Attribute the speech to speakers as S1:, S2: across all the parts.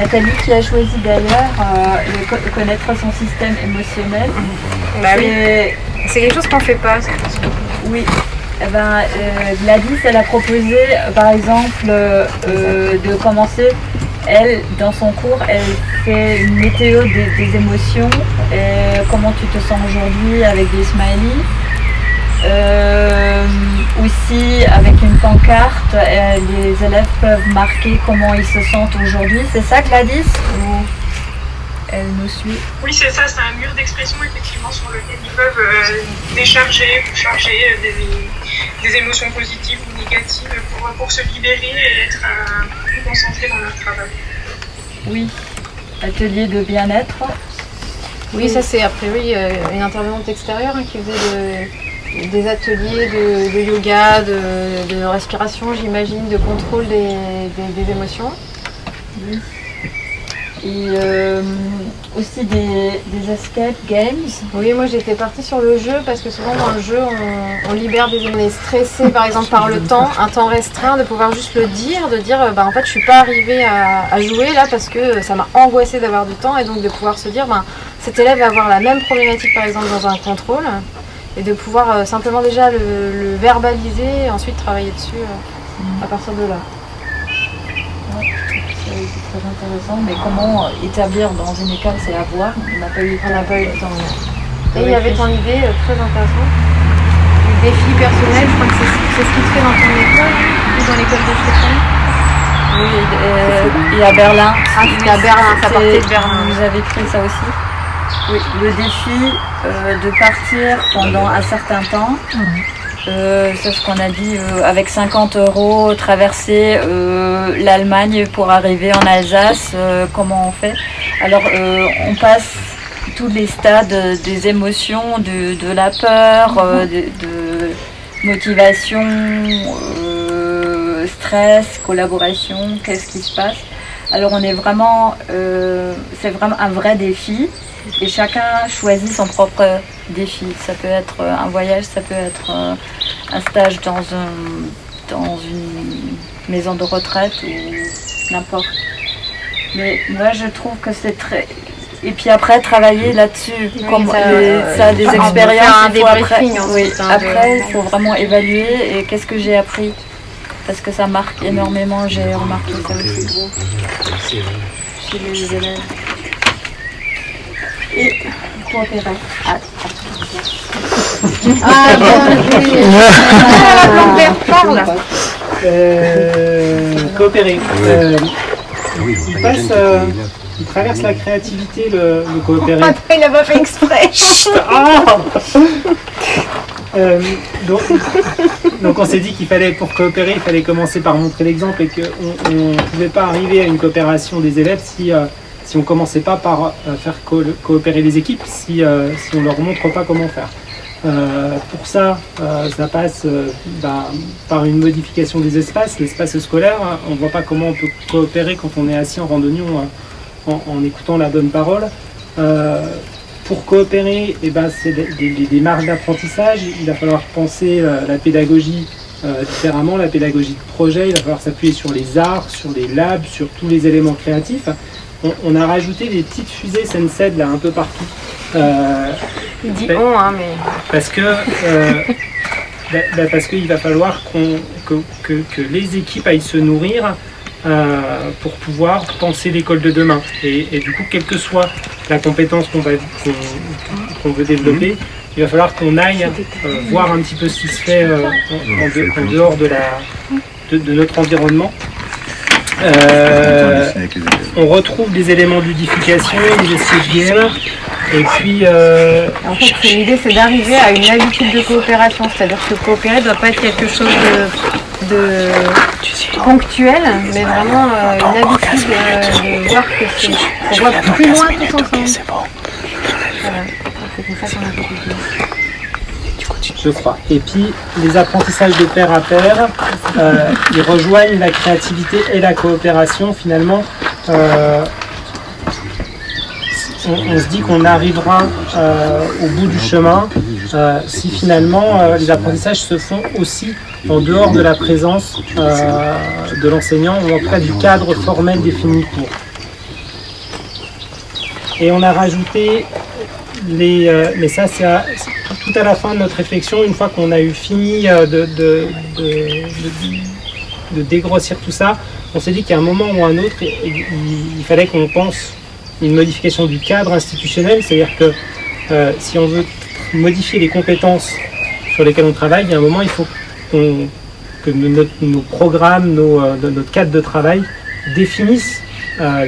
S1: Nathalie qui a choisi d'ailleurs connaître son système émotionnel.
S2: Bah oui. C'est quelque chose qu'on ne fait pas.
S1: Oui. Eh ben, Gladys, elle a proposé, par exemple, de commencer. Elle, dans son cours, elle fait une météo des émotions. Comment tu te sens aujourd'hui avec des smileys. Aussi, avec une pancarte, les élèves peuvent marquer comment ils se sentent aujourd'hui. C'est ça, Gladys? Ou elle nous suit?
S3: Oui, c'est ça. C'est un mur d'expression, effectivement, sur lequel ils peuvent décharger ou charger des émotions positives ou négatives pour se libérer et être plus concentrés dans leur travail.
S1: Oui. Atelier de bien-être.
S2: Oui, ça c'est a priori une intervenante extérieure qui faisait des ateliers de yoga, de respiration, j'imagine, de contrôle des émotions.
S1: Oui. Et aussi des escape games.
S2: Oui, moi j'étais partie sur le jeu parce que souvent dans le jeu on libère des émotions. On est stressé par exemple par le temps, un temps restreint, de pouvoir juste le dire, de dire en fait je suis pas arrivée à jouer là parce que ça m'a angoissé d'avoir du temps, et donc de pouvoir se dire cet élève va avoir la même problématique par exemple dans un contrôle, et de pouvoir simplement déjà le verbaliser et ensuite travailler dessus à partir de là.
S1: C'est très intéressant, mais comment établir dans une école, c'est à voir. On n'a pas eu le temps.
S2: Et il y avait ton idée très intéressante, du défi personnel. Je crois que c'est ce qui se fait dans ton école, ou dans l'école de Stéphane.
S1: Oui, et à Berlin.
S2: Ah, c'était à Berlin, ça partait de Berlin.
S1: Vous avez créé ça aussi? Oui, le défi de partir pendant un certain temps. C'est ce qu'on a dit, avec 50 €, traverser l'Allemagne pour arriver en Alsace, comment on fait? Alors on passe tous les stades des émotions, de la peur, de motivation, stress, collaboration, qu'est-ce qui se passe? Alors on est vraiment, c'est vraiment un vrai défi. Et chacun choisit son propre défi. Ça peut être un voyage, ça peut être un stage dans une maison de retraite ou n'importe. Mais moi je trouve que c'est très... Et puis après travailler là-dessus,
S2: oui,
S1: comme
S2: ça
S1: a des expériences,
S2: après
S1: il faut vraiment évaluer et qu'est-ce que j'ai appris. Parce que ça marque énormément, j'ai remarqué ça aussi chez les élèves. Et coopérer.
S4: Coopérer. Il traverse la créativité, le coopérer.
S2: Il n'a pas fait exprès.
S4: Donc on s'est dit qu'il fallait, pour coopérer, il fallait commencer par montrer l'exemple et qu'on ne pouvait pas arriver à une coopération des élèves si on ne commençait pas par faire coopérer les équipes, si on ne leur montre pas comment faire. Pour ça, ça passe par une modification des espaces. L'espace scolaire, on ne voit pas comment on peut coopérer quand on est assis en randonnion en écoutant la bonne parole. Pour coopérer, c'est des marges d'apprentissage. Il va falloir penser la pédagogie différemment, la pédagogie de projet. Il va falloir s'appuyer sur les arts, sur les labs, sur tous les éléments créatifs. On a rajouté des petites fusées SENSED là un peu partout.
S2: Il dit mais...
S4: Parce qu'il va falloir que les équipes aillent se nourrir pour pouvoir penser l'école de demain. Et du coup, quelle que soit la compétence qu'on veut développer, il va falloir qu'on aille voir un petit peu ce qui se fait en dehors de notre environnement. On retrouve des éléments de ludification, des escape games, et puis...
S2: En fait, l'idée c'est d'arriver à une habitude de coopération, c'est-à-dire que coopérer ne doit pas être quelque chose de ponctuel, mais vraiment une habitude de voir qu'on voit plus loin tous ensemble. Voilà, c'est comme ça qu'on a fait.
S4: Je crois. Et puis, les apprentissages de pair à pair, ils rejoignent la créativité et la coopération. Finalement, on se dit qu'on arrivera au bout du chemin si finalement les apprentissages se font aussi en dehors de la présence de l'enseignant ou en tout cas du cadre formel défini pour. Et on a rajouté mais ça c'est tout à la fin de notre réflexion, une fois qu'on a eu fini de dégrossir tout ça, on s'est dit qu'à un moment ou un autre, il fallait qu'on pense une modification du cadre institutionnel, c'est-à-dire que si on veut modifier les compétences sur lesquelles on travaille, il y a un moment il faut que nos programmes, notre cadre de travail définissent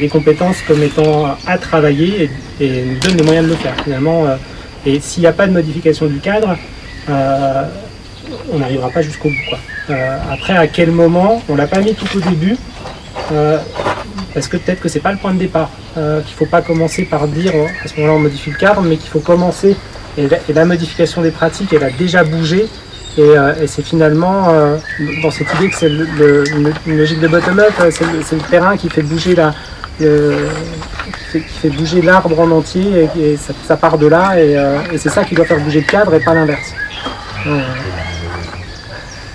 S4: les compétences comme étant à travailler et nous donnent les moyens de le faire finalement. Et s'il n'y a pas de modification du cadre, on n'arrivera pas jusqu'au bout, quoi. Après, à quel moment, on ne l'a pas mis tout au début, parce que peut-être que c'est pas le point de départ, qu'il ne faut pas commencer par dire à ce moment-là on modifie le cadre, mais qu'il faut commencer, et la modification des pratiques elle a déjà bougé, et c'est finalement dans cette idée que c'est une logique de bottom-up, c'est le terrain qui fait bouger qui fait bouger l'arbre en entier, et ça part de là, et c'est ça qui doit faire bouger le cadre et pas l'inverse.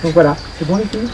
S4: Donc voilà, c'est bon les filles?